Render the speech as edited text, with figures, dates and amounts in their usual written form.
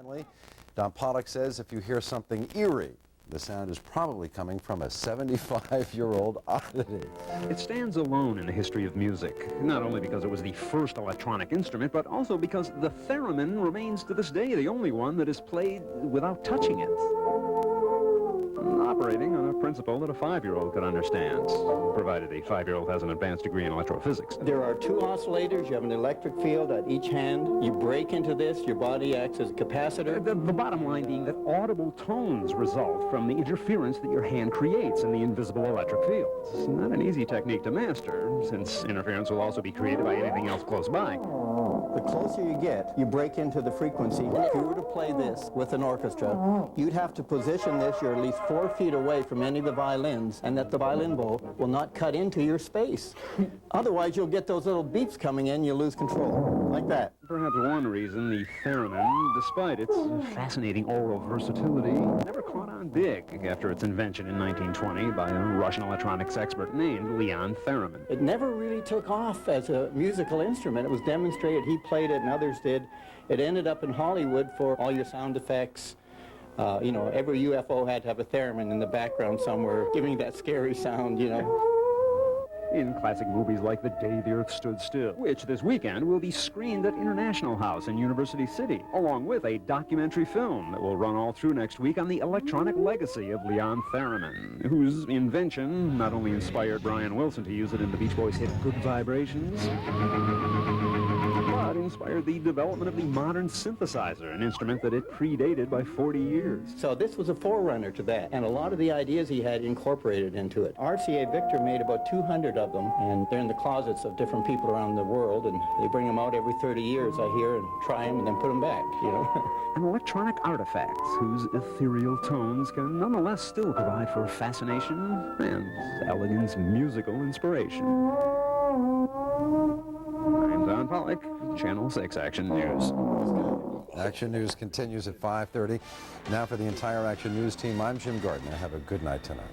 family. Don Pollock says if you hear something eerie, the sound is probably coming from a 75-year-old oddity. It stands alone in the history of music, not only because it was the first electronic instrument, but also because the theremin remains to this day the only one that is played without touching it. Operating on a principle that a 5-year-old could understand, provided a 5-year-old has an advanced degree in electrophysics. There are two oscillators. You have an electric field at each hand. You break into this, your body acts as a capacitor. The bottom line being that audible tones result from the interference that your hand creates in the invisible electric field. It's not an easy technique to master, since interference will also be created by anything else close by. The closer you get, you break into the frequency. If you were to play this with an orchestra, you'd have to position this, you're at least 4 feet away from any of the violins, and that the violin bow will not cut into your space. Otherwise, you'll get those little beeps coming in, you lose control, like that. Perhaps one reason the theremin, despite its fascinating aural versatility, never caught on big after its invention in 1920 by a Russian electronics expert named Leon Theremin. It never really took off as a musical instrument. It was demonstrated, he played it and others did. It ended up in Hollywood for all your sound effects. You know, every UFO had to have a theremin in the background somewhere, giving that scary sound, you know. In classic movies like The Day the Earth Stood Still, which this weekend will be screened at International House in University City, along with a documentary film that will run all through next week on the electronic legacy of Leon Theremin, whose invention not only inspired Brian Wilson to use it in the Beach Boys' hit Good Vibrations, but inspired the development of the modern synthesizer, an instrument that it predated by 40 years. So this was a forerunner to that, and a lot of the ideas he had incorporated into it. RCA Victor made about 200 of them, and they're in the closets of different people around the world, and they bring them out every 30 years, I hear, and try them and then put them back, you know. An electronic artifact whose ethereal tones can nonetheless still provide for fascination and elegant musical inspiration. I'm Don Pollock, Channel 6 Action News. Action News continues at 5:30. Now for the entire Action News team, I'm Jim Gardner. Have a good night tonight.